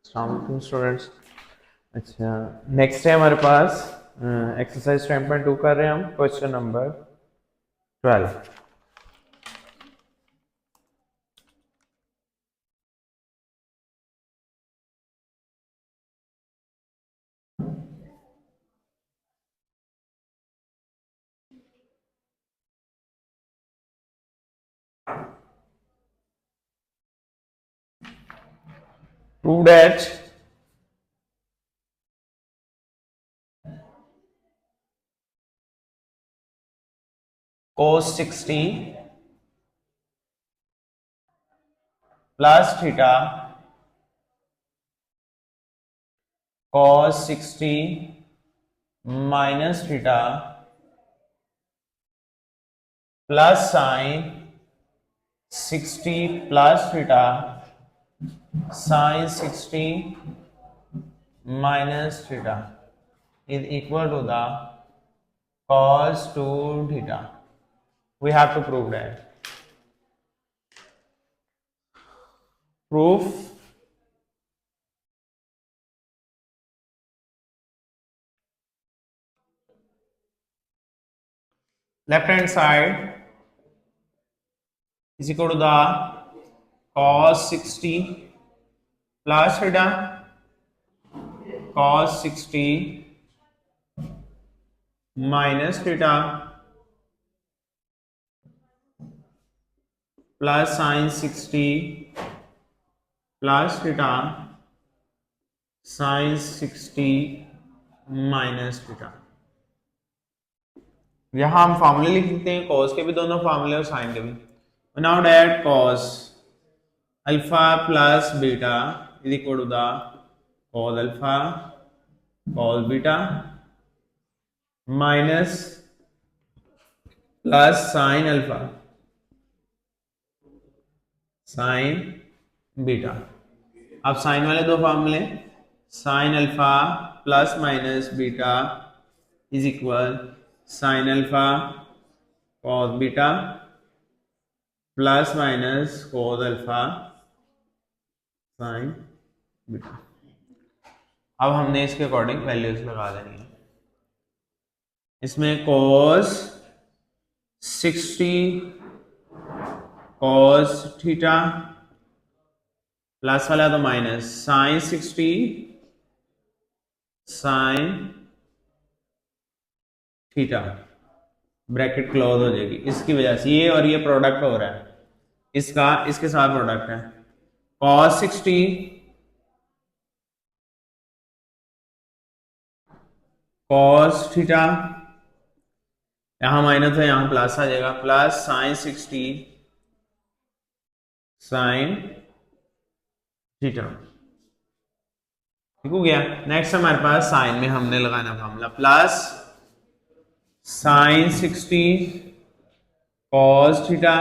अस्सलाम स्टूडेंट्स। अच्छा, नेक्स्ट है हमारे पास एक्सरसाइज 10.2 कर रहे हैं हम, question number 12। Prove that cos 60 plus theta cos 60 minus theta plus sin 60 plus theta sin 60 minus theta is equal to the cos 2 theta. We have to prove that. Proof. Left hand side is equal to the cos 60 plus theta cos 60 minus theta plus sin 60 plus theta sin 60 minus theta. यहां हम फॉर्मूले लिख देते हैं, cos के भी दोनों फॉर्मूले और sin के भी. Now that cos alpha plus beta is equal to the cos alpha cos beta minus plus sin alpha sin beta. अब साइन वाले दो फॉर्मूले, sine alpha plus minus beta is equal sine alpha cos beta plus minus cos alpha sign beta. अब हमने इसके according values लगा देनी है. इसमें cos 60 cos थीटा प्लस वाला तो minus sine 60 sine theta, bracket close हो जाएगी. इसकी वजह से ये और ये प्रोडक्ट हो रहा है, इसका इसके साथ प्रोडक्ट है. cos 60 cos थीटा, यहां माइनस है यहां प्लस आ जाएगा, प्लस साइन 60 साइन थीटा. ठीक हो गया. नेक्स्ट हमारे पास साइन में हमने लगाना formula, plus sine 60 cos theta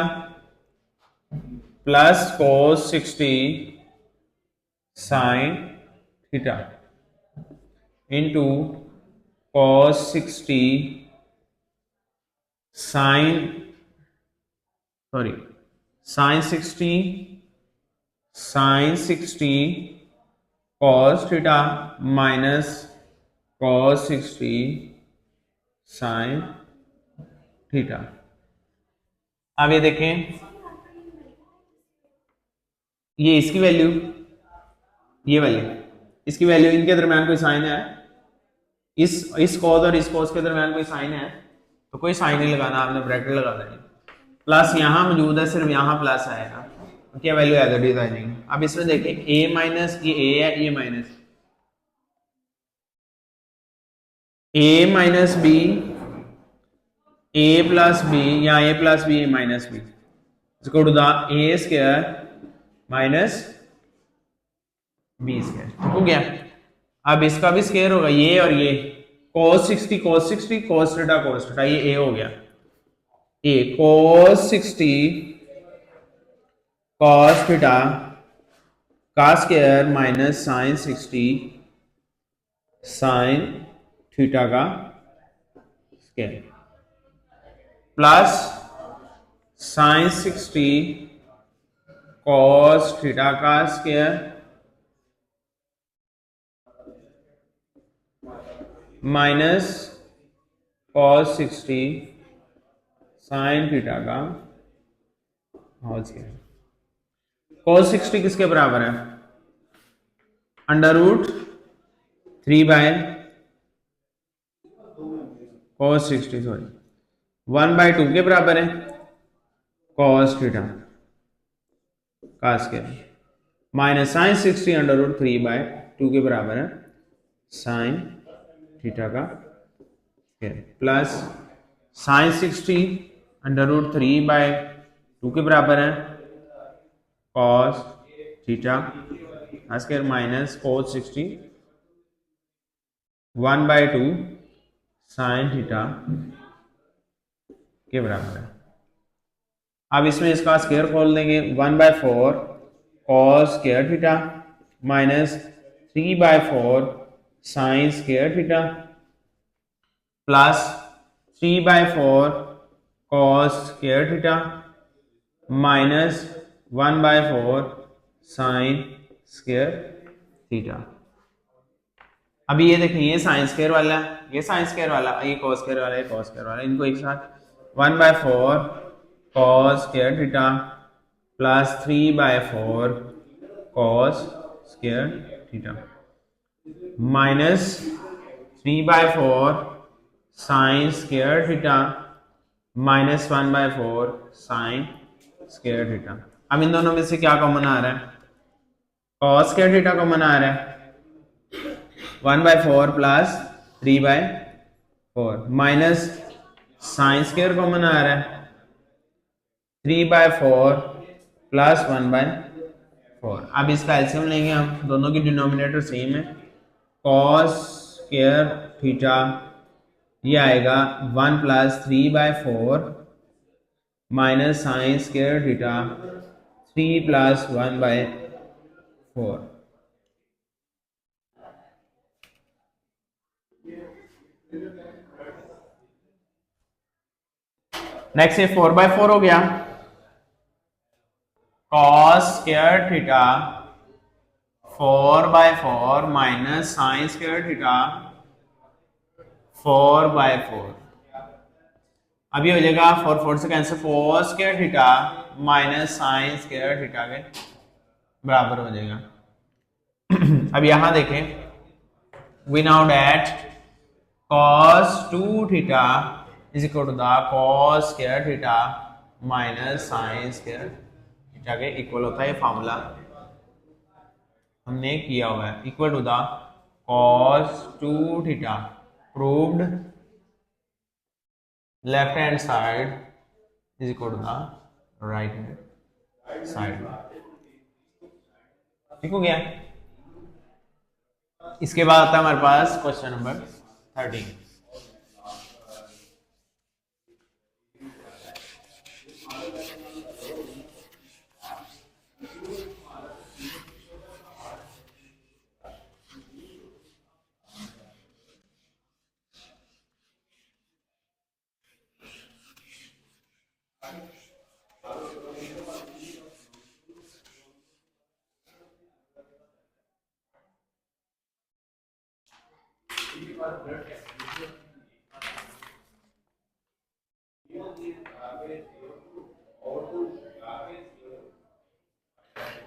plus cos 60 sine theta into cos 60 sine sine 60 sine 60 cos theta minus cos 60 sine theta. अब ये देखें, ये इसकी वैल्यू, ये वैल्यू, इसकी वैल्यू, इनके दरम्यान कोई साइन है, इस cos और इस cos के दरम्यान कोई साइन है तो कोई साइन नहीं लगाना, आपने ब्रैकेट लगा देनी. प्लस यहां मौजूद है, सिर्फ यहां प्लस आएगा, क्या वैल्यू एज इट इज आ जाएगी. अब इसमें देखें a माइनस, ये a है, ये minus, a minus b, a plus b या a plus b minus b equal to the a square minus b square. हो गया. अब इसका भी स्क्वायर होगा, ये और ये, cos 60 cos 60 cos थीटा, ये a हो गया. a cos 60 cos थीटा का square minus sine 60 sine theta का square plus sine 60 cos theta का square minus cos 60 sine theta का होल स्क्वायर। कॉस 60 किसके बराबर है? अंडर रूट 3/cos 60 सॉरी 1/2 के बराबर है cos थीटा का square minus sine 60 under root 3/2 के बराबर है साइन थीटा का square plus sine 60 under root 3/2 के बराबर है cos थीटा का square minus cos 60 1/2 sine theta के बराबर है। अब इसमें इसका स्क्वायर खोल देंगे 1/4 cos square theta minus 3/4 sign square theta plus 3/4 cos square theta minus 1/4 sign square theta. अभी ये देखिए ये साइन स्क्वायर वाला ये साइन स्क्वायर वाला ये cos स्क्वायर वाला ये cos स्क्वायर वाला इनको एक साथ 1/4 cos square theta plus 3/4 cos square theta minus 3/4 sign square theta minus 1/4 sign square theta. अब इन दोनों में से क्या कॉमन आ रहा है? cos स्क्वायर थीटा कॉमन आ रहा है 1/4 plus 3/4 minus sine square common आ रहा है 3/4 प्लस 1/4। अब इसका एलसीएम लेंगे हम, दोनों की डिनोमिनेटर सेम है cos स्क्वायर थीटा ये आएगा 1 प्लस 3/4 माइनस साइन स्क्वायर थीटा 3 प्लस 1/4। नेक्स्ट ये 4/4 हो गया cos square theta 4/4 minus sine square theta 4/4। अभी हो जाएगा 4 से cancel 4 square theta minus sine square theta के बराबर हो जाएगा। अब यहां देखें we now that cos 2 theta is equal to the cos square theta minus sine square theta के इक्वल होता है। फॉर्मूला हमने किया हुआ है equal to the cos 2 theta proved left hand side is equal to the right hand side. ठीक हो गया। इसके बाद आता है हमारे पास question number 13।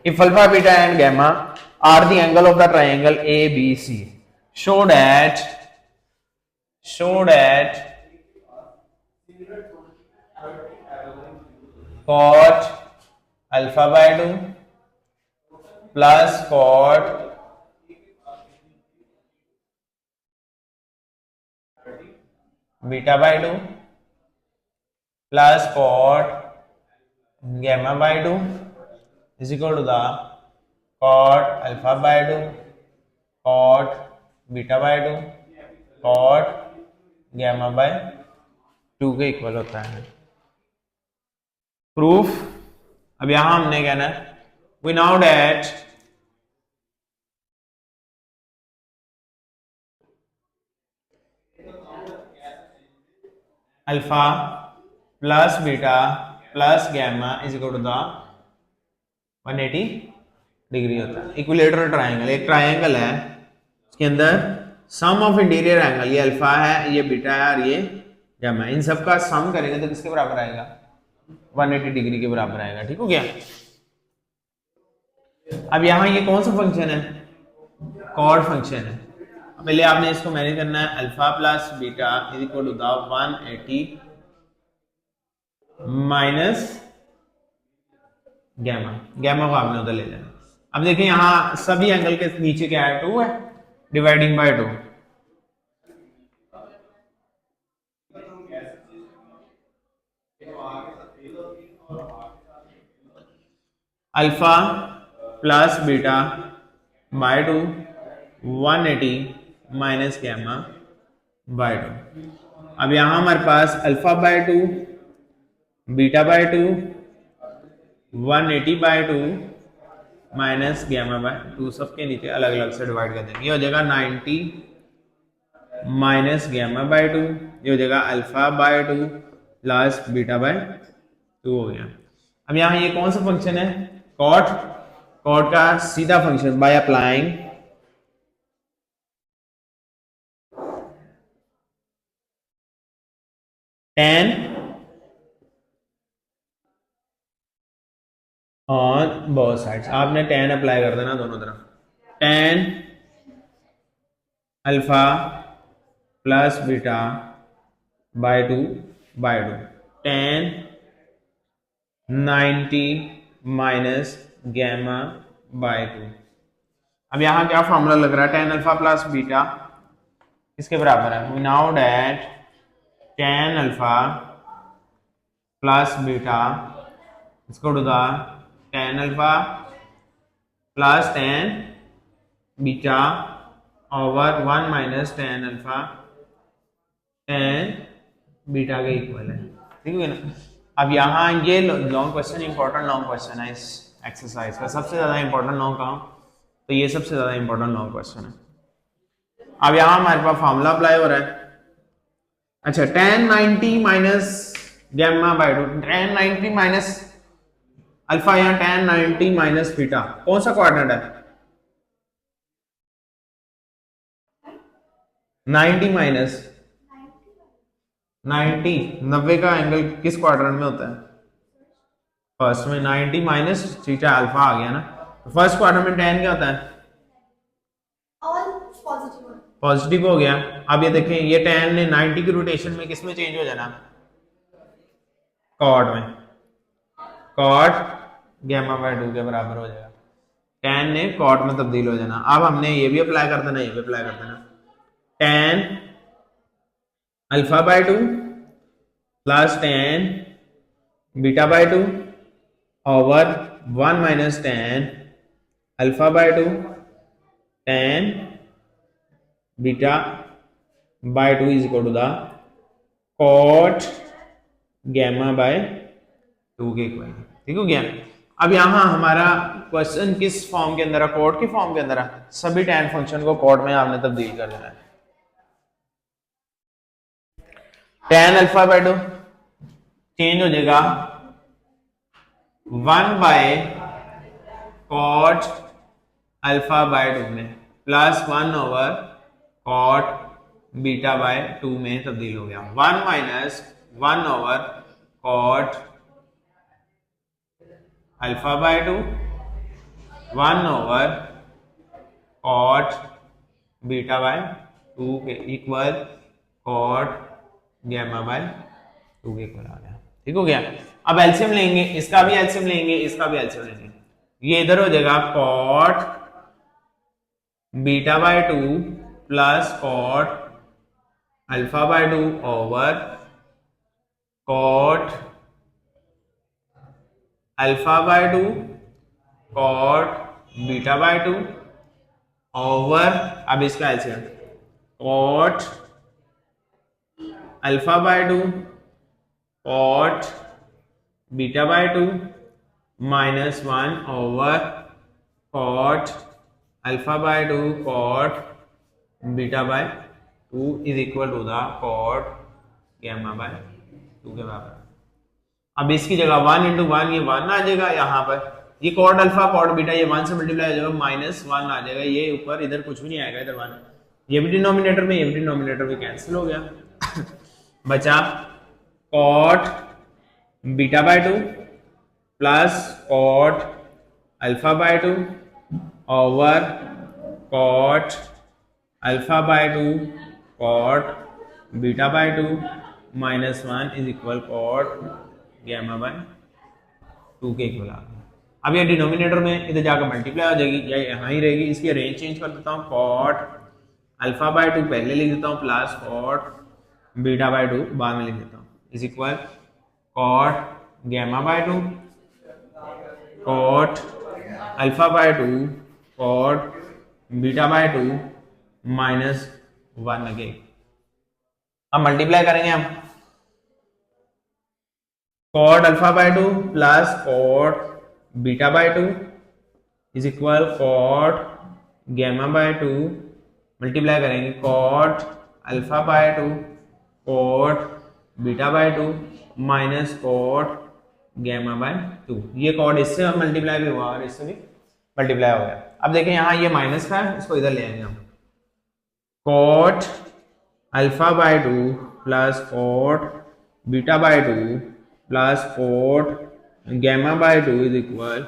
If alpha, beta and gamma are the angle of the triangle ABC, show that cot alpha by 2 plus cot beta by 2 plus cot gamma by 2 is equal to the cot alpha by 2 cot beta by 2 cot gamma by 2 के equal होता है। Proof अब यहां हमने कहना है we now that alpha plus beta plus gamma is equal to the 180 degree होता है। इक्विलेटरल ट्रायंगल एक ट्रायंगल है उसके अंदर सम ऑफ इंटीरियर एंगल, ये अल्फा है, ये बीटा है और ये गैमा है, इन सब का सम करेंगे तो किसके बराबर आएगा? 180 डिग्री के बराबर आएगा। ठीक हो गया। अब यहाँ ये कौन सा फंक्शन है? कॉर्ड फंक्शन है। पहले आपने इसको मैनेज करना है, alpha plus beta is equal to the 180 minus gamma, gamma को आपने उधर ले जाना। अब देखिए यहाँ सभी एंगल के नीचे क्या है? 2 है, dividing by 2। Alpha plus beta by 2 180 minus gamma by 2। अब यहां हमारे पास alpha by 2 beta by 2 180 by 2 minus gamma by 2, सबके नीचे अलग अलग से डिवाइड कर देंगे। ये हो जाएगा 90 माइनस गैमा बाय 2, ये हो जाएगा alpha by 2 plus beta by 2 हो गया। अब यहाँ ये कौन सा फंक्शन है? कॉट। कॉट का सीधा function by applying tan on both sides. आपने tan अप्लाई कर देना दोनों तरफ। tan alpha plus beta by 2 tan 90 minus gamma by 2। अब यहां क्या फॉर्मूला लग रहा है? tan अल्फा प्लस बीटा किसके बराबर है? We now that tan alpha plus beta इसको to the tan alpha plus tan beta over 1 minus tan alpha tan beta के इक्वल है। ठीक है ना। अब यहाँ ये long question important long question है इस एक्सरसाइज का, सबसे ज्यादा इंपॉर्टेंट लॉन्ग का, तो ये सबसे ज्यादा इंपॉर्टेंट लॉन्ग क्वेश्चन है। अब यहाँ हमारे पास फॉर्मूला अप्लाई हो रहा है। अच्छा, tan 90 minus gamma by 2, tan 90 minus alpha, यहाँ tan 90 माइनस बीटा कौन सा कोऑर्डिनेट है? 90 माइनस 90 का एंगल किस क्वाड्रेंट में होता है? फर्स्ट में। 90 माइनस थीटा अल्फा आ गया ना, तो फर्स्ट क्वाड्रेंट में tan क्या होता है? पॉजिटिव हो गया। अब ये देखें, ये tan ने 90 की रोटेशन में किस में चेंज हो जाना? कॉट में। कॉट गैमा बाय 2 के बराबर हो जाएगा। tan ने कॉट में तब्दील हो जाना। अब हमने ये भी अप्लाई कर देना, ये भी अप्लाई कर देना। tan alpha by 2 plus tan beta by 2 over 1 minus tan alpha by 2 tan beta by 2 is equal to the cot gamma by 2 के इक्वल। ठीक हो गया। अब यहां हमारा क्वेश्चन किस फॉर्म के अंदर है? कॉट के फॉर्म के अंदर है। सभी tan फंक्शन को कॉट में आपने तब्दील कर देना है। tan अल्फा बाय 2 चेंज हो जाएगा 1 बाय कॉट अल्फा बाय 2 में, plus 1 over cot beta by 2 में तब्दील हो गया। 1 minus 1 over cot alpha by 2, 1 over cot beta by 2 के इक्वल कॉट गैमा बाय 2 के इक्वल आ गया। ठीक हो गया। अब एलसीएम लेंगे, इसका भी एलसीएम लेंगे, इसका भी एलसीएम लेंगे। ये इधर हो जाएगा cot beta by 2 plus cot alpha by 2 over cot alpha by 2 cot beta by 2 over, अब इसका LCM cot alpha by 2 cot beta by 2 minus 1 over cot alpha by 2 cot beta by 2 is equal to the cot gamma by 2 के बराबर। अब इसकी जगह 1 into 1, ये 1 आ जाएगा यहाँ पर, ये कॉट अल्फा कॉट बीटा ये 1 से मल्टीप्लाई हो जाएगा, माइनस 1 आ जाएगा, ये ऊपर इधर कुछ भी नहीं आएगा, इधर 1 ये भी डिनोमिनेटर में, ये भी डिनोमिनेटर में कैंसिल हो गया। बचा cot beta by 2 plus cot alpha by 2 over cot alpha by 2 cot beta by 2 minus 1 is equal cot gamma by 2 के इक्वल आ गया। अब ये डिनोमिनेटर में इधर जाकर मल्टीप्लाई हो जाएगी या यहाँ ही रहेगी। इसकी रेंज चेंज कर देता हूँ, कॉट अल्फा बाय 2 पहले लिख देता हूँ प्लस कॉट बीटा बाय 2 बाद में लिख देता हूँ is equal cot gamma by 2 cot alpha by 2 cot beta by 2 minus 1 लगेगा। अब मल्टीप्लाई करेंगे हम, cot alpha by 2 plus cot beta by 2 is equal cot gamma by 2 multiply करेंगे cot alpha by 2 cot beta by 2 minus cot gamma by 2। ये cot इससे multiply भी हुआ और इससे भी मल्टीप्लाई हो गया। अब देखें यहाँ ये माइनस का है, इसको इधर ले आएंगे हम, cot alpha by 2 plus cot beta by 2 plus cot gamma by 2 is equal,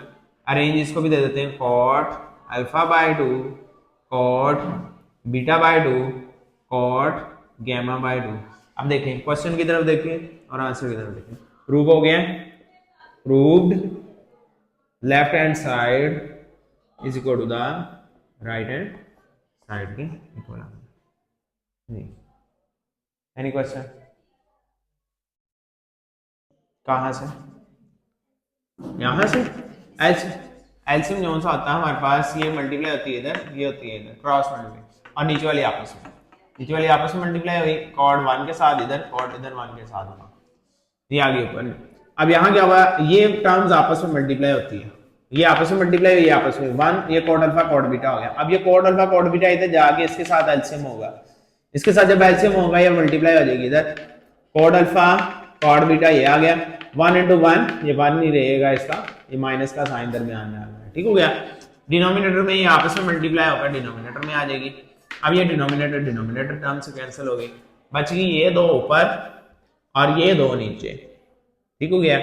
arrange इसको भी दे देते हैं, cot alpha by 2 cot beta by 2 cot gamma by 2। अब देखें क्वेश्चन की तरफ देखें और आंसर की तरफ देखें। प्रूव हो गया, proved left hand side is equal to the right hand side के इक्वल आ गया जी। Any question? कहाँ से? यहाँ से एलसीएम जो सा होता है हमारे पास, ये मल्टीप्लाई होती है इधर, ये होती है इधर, क्रॉस मल्टीप्लाई, और नीचे वाली आपस में, नीचे वाली आपस में मल्टीप्लाई हुई, कॉर्ड 1 के साथ इधर, कॉर्ड इधर 1 के साथ होगा, ये आगे ऊपर। अब यहाँ क्या हुआ, ये टर्म्स आपस में मल्टीप्लाई होती है, ये आपस में मल्टीप्लाई हुई, आपस में 1, ये कॉर्ड अल्फा कॉर्ड बीटा हो गया। अब ये कॉर्ड अल्फा कॉर्ड बीटा इधर जाके इसके साथ एलसीएम होगा, इसके साथ जब एलसीएम होगा ये मल्टीप्लाई हो जाएगी, इधर कॉर्ड अल्फा कॉर्ड बीटा ये आ गया, 1 into 1, ये 1 नहीं रहेगा इसका, ये माइनस का साइन दरमियान में आ गया, ठीक हो गया। डिनोमिनेटर में ये आपस में मल्टीप्लाई होकर डिनोमिनेटर में आ जाएगी। अब ये डिनोमिनेटर डिनोमिनेटर टर्म से कैंसिल हो गई, बच गई ये 2 ऊपर और ये 2 नीचे, ठीक हो गया।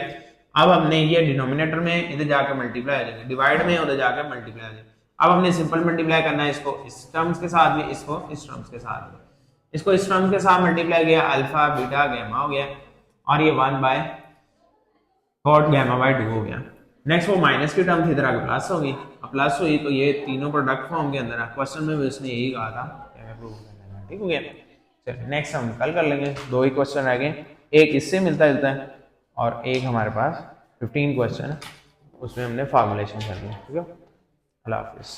अब हमने ये डिनोमिनेटर में इधर जाकर मल्टीप्लाई हो जाएगा, डिवाइड में उधर जाकर मल्टीप्लाई हो जाएगा। अब हमने सिंपल मल्टीप्लाई करना है, इसको इस टर्म्स के साथ भी, इसको इस टर्म्स के साथ भी, इसको इस टर्म्स के साथ मल्टीप्लाई किया, अल्फा बीटा गैमा हो गया, और ये 1 बाय कॉट गैमा बाय 2 हो गया। नेक्स्ट वो माइनस की टर्म थी, इधर आगे प्लस होगी, अब प्लस हुई तो ये तीनों प्रोडक्ट फॉर्म के अंदर है। क्वेश्चन में भी उसने यही कहा था, ठीक हो गया। चलिए नेक्स्ट हम कल कर लेंगे, 2 ही क्वेश्चन रह गए, एक इससे मिलता जुलता है और एक हमारे पास 15 क्वेश्चन है, उसमें हमने फॉर्मुलेशन कर लिया, ठीक है। अल्लाह हाफिज़।